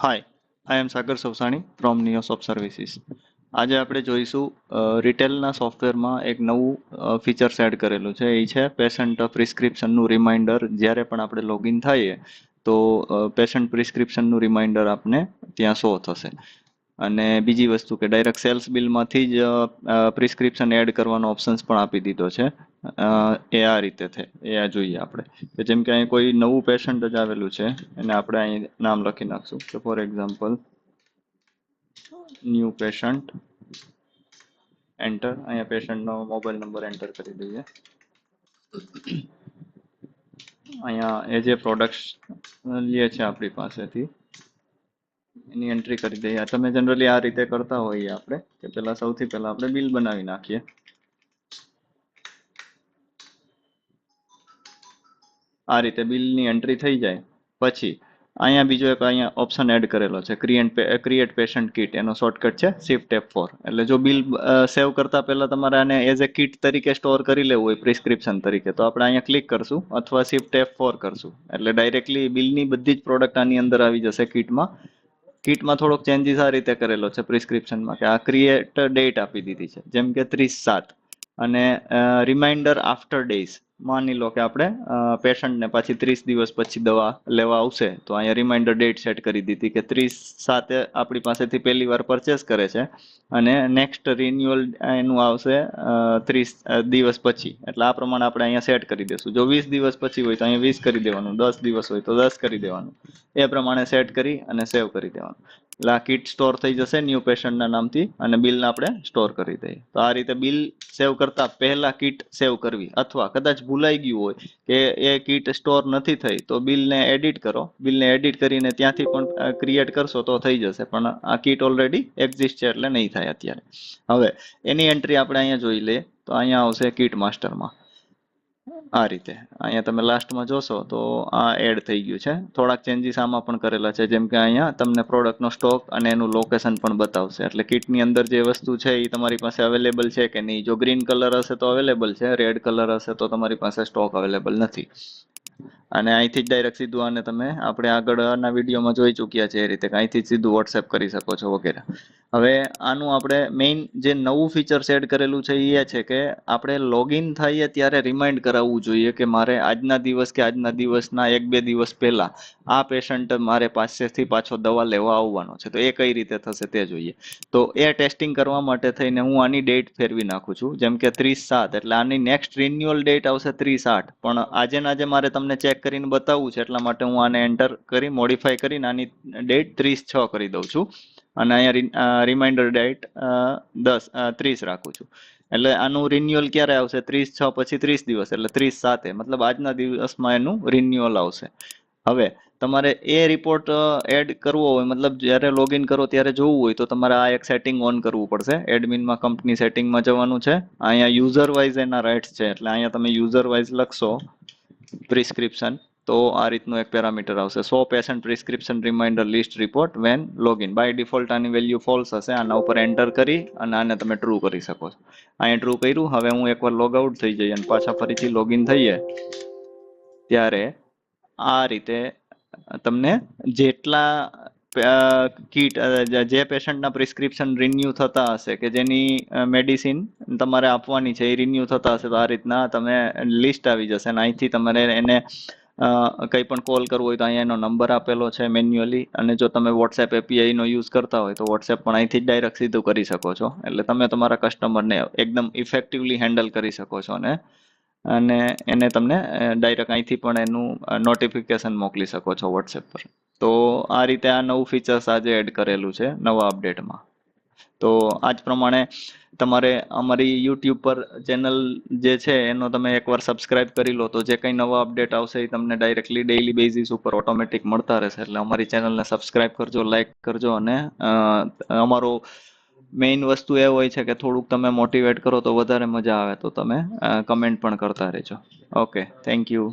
Hi, I M Sagar સવસાણી from નિયોસોફ્ટ services. આજે આપણે જોઈશું રિટેલના સોફ્ટવેરમાં એક નવું ફીચર્સ એડ કરેલું છે. એ છે પેશન્ટ પ્રિસ્ક્રિપ્શનનું રિમાઇન્ડર. જ્યારે પણ આપણે લોગિન થઈએ તો પેશન્ટ પ્રિસ્ક્રિપ્શનનું રિમાઇન્ડર આપને ત્યાં શો થશે. અને બીજી વસ્તુ કે ડાયરેક્ટ સેલ્સ બિલમાંથી જ પ્રિસ્ક્રિપ્શન એડ કરવાનો ઓપ્શન્સ પણ આપી દીધો છે. એ આ રીતે છે, એ આ જોઈએ આપણે કે જેમ કે અહીં કોઈ નવું પેશન્ટ જ આવેલું છે, એને આપણે અહીં નામ લખી નાખશું કે for example new patient. Enter. અહીંયા પેશન્ટનો મોબાઈલ નંબર એન્ટર કરી દઈએ. અહીંયા એ જે પ્રોડક્ટ્સ લે છે આપણી પાસેથી એની એન્ટ્રી કરી દઈએ. તમે જનરલી આ રીતે કરતા હોઈએ આપણે કે પહેલા સૌથી પહેલા આપણે બિલ બનાવી નાખીએ. આ રીતે બિલની એન્ટ્રી થઈ જાય પછી અહીંયા બીજો એક અહીંયા ઓપ્શન એડ કરેલો છે ક્રિએટ પેશન્ટ કીટ. એનો શોર્ટકટ છે શિફ્ટ F4. એટલે જો બિલ સેવ કરતા પહેલા તમારે આને એઝ એ કીટ તરીકે સ્ટોર કરી લેવું હોય પ્રિસ્ક્રિપ્શન તરીકે, તો આપણે અહીંયા ક્લિક કરશું અથવા શિફ્ટ F4 કરશું એટલે ડાયરેક્ટલી બિલની બધી જ પ્રોડક્ટ આની અંદર આવી જશે કીટમાં. કીટમાં થોડોક ચેન્જીસ આ રીતે કરેલો છે પ્રિસ્ક્રિપ્શનમાં કે આ ક્રિએટ ડેટ આપી દીધી છે, જેમ કે 30/7 અને રિમાઇન્ડર આફ્ટર ડેઝ. માની લો કે આપણે પેશન્ટને પાછી 30 દિવસ પછી દવા લેવા આવશે તો અહીંયા રિમાઇન્ડર ડેટ સેટ કરી દીધી કે 30/7 આપણી પાસેથી પહેલી વાર પરચેસ કરે છે અને નેક્સ્ટ રિન્યુઅલ એનું આવશે 30 દિવસ પછી. એટલે આ પ્રમાણે આપણે અહીંયા સેટ કરી દઈશું. જો 20 દિવસ પછી હોય તો અહીંયા 20 કરી દેવાનું, 10 દિવસ હોય તો 10 કરી દેવાનું. એ પ્રમાણે સેટ કરી અને સેવ કરી દેવાનું. એટલે આ કીટ સ્ટોર થઈ જશે ન્યૂ પેશન્ટના નામથી અને બિલને આપણે સ્ટોર કરી દઈએ. તો આ રીતે બિલ સેવ કરતા પહેલા કીટ સેવ કરવી, અથવા કદાચ ભૂલાઈ ગયું હોય કે એ કીટ સ્ટોર નથી થઈ તો બિલને એડિટ કરો. બિલને એડિટ કરીને ત્યાંથી પણ ક્રિએટ કરશો તો થઈ જશે, પણ આ કીટ ઓલરેડી એક્ઝિસ્ટ છે એટલે નહીં થાય અત્યારે. હવે એની એન્ટ્રી આપણે અહીંયા જોઈ લઈએ તો અહીંયા આવશે કીટ માસ્ટરમાં. આ રીતે અહીંયા તમે લાસ્ટમાં જોશો તો આ એડ થઈ ગયું છે. થોડાક ચેન્જીસ આમાં પણ કરેલા છે, જેમ કે અહીંયા તમને પ્રોડક્ટનો સ્ટોક અને એનું લોકેશન પણ બતાવશે. એટલે કીટની અંદર જે વસ્તુ છે એ તમારી પાસે અવેલેબલ છે કે નહીં. જો ગ્રીન કલર હશે તો અવેલેબલ છે, રેડ કલર હશે તો તમારી પાસે સ્ટોક અવેલેબલ નથી. અને અહીંથી જ ડાયરેક્ટ સીધું આને તમે આપણે આગળના વિડીયોમાં જોઈ ચૂક્યા છે એ રીતે અહીંથી જ સીધું વોટ્સએપ કરી શકો છો વગેરે. હવે આનું આપણે મેઇન જે નવું ફીચર એડ કરેલું છે એ છે કે આપણે લોગિન થઈએ ત્યારે રિમાઇન્ડ કરાવવું જોઈએ કે મારે આજના દિવસ કે આજના દિવસના 1-2 દિવસ પહેલા આ પેશન્ટ મારે પાસેથી પાછો દવા લેવા આવવાનો છે. તો એ કઈ રીતે થશે તે જોઈએ. તો એ ટેસ્ટિંગ કરવા માટે થઈને હું આની ડેટ ફેરવી નાખું છું. જેમ કે 30/7 એટલે આની નેક્સ્ટ રિન્યુઅલ ડેટ આવશે 30/8, પણ આજે આજે મારે તમને ચેક કરીને બતાવવું છે એટલા માટે હું આને એન્ટર કરી મોડિફાઈ કરીને આની ડેટ 30/6 કરી દઉં છું અને અહીંયા રિમાઇન્ડર ડેટ 30 રાખું છું. એટલે આનું રિન્યુઅલ ક્યારે આવશે? 30/6 પછી 30 દિવસ એટલે 30/7, મતલબ આજના દિવસમાં એનું રિન્યુઅલ આવશે. હવે તમારે એ રિપોર્ટ એડ કરવો હોય, મતલબ જ્યારે લોગિન કરો ત્યારે જોવું હોય તો તમારે આ એક સેટિંગ ઓન કરવું પડશે. એડમિનમાં કંપની સેટિંગમાં જવાનું છે. અહીંયા યુઝર વાઇઝ એના રાઇટ્સ છે એટલે અહીંયા તમે યુઝર વાઇઝ લખશો પ્રિસ્ક્રિપ્શન તો આ રીતનું એક પેરામીટર આવશે. 100 patient prescription reminder list report when login. By default આની વેલ્યુ ફોલ્સ હશે. આના ઉપર એન્ટર કરી અને આને તમે ટ્રુ કરી શકો છો. અહીંયા ટ્રુ કર્યું. હવે હું એકવાર લોગ આઉટ થઈ જઈએ અને પાછા ફરીથી લોગિન થઈએ ત્યારે આ રીતે તમને જેટલા કીટ જે પેશન્ટના પ્રિસ્ક્રિપ્શન રિન્યુ થતા હશે કે જેની મેડિસિન તમારે આપવાની છે એ રિન્યુ થતા હશે તો આ રીતના તમે લિસ્ટ આવી જશે અને અહીંથી તમારે એને કંઈ પણ કોલ કરવો હોય તો અહીંયા એનો નંબર આપેલો છે મેન્યુઅલી. અને જો તમે વોટ્સએપ એપીઆઈનો યુઝ કરતા હોય તો વોટ્સએપ પણ અહીંથી જ ડાયરેક્ટ સીધું કરી શકો છો. એટલે તમે તમારા કસ્ટમરને એકદમ ઇફેક્ટિવલી હેન્ડલ કરી શકો છો અને એને તમને ડાયરેક્ટ અહીંથી પણ એનું નોટિફિકેશન મોકલી શકો છો વોટ્સએપ પર. તો આ રીતે આ નવું ફીચર્સ આજે એડ કરેલું છે નવા અપડેટમાં. તો આ જ પ્રમાણે તમારે અમારી યુટ્યુબ પર ચેનલ જે છે એનો તમે એકવાર સબસ્ક્રાઇબ કરી લો તો જે કંઈ નવા અપડેટ આવશે એ તમને ડાયરેક્ટલી ડેઇલી બેઝિસ ઉપર ઓટોમેટિક મળતા રહેશે. એટલે અમારી ચેનલને સબસ્ક્રાઇબ કરજો, લાઇક કરજો અને અમારો મેઇન વસ્તુ એ હોય છે કે થોડુંક તમે મોટિવેટ કરો તો વધારે મજા આવે તો તમે કમેન્ટ પણ કરતા રહેજો. Okay, thank you.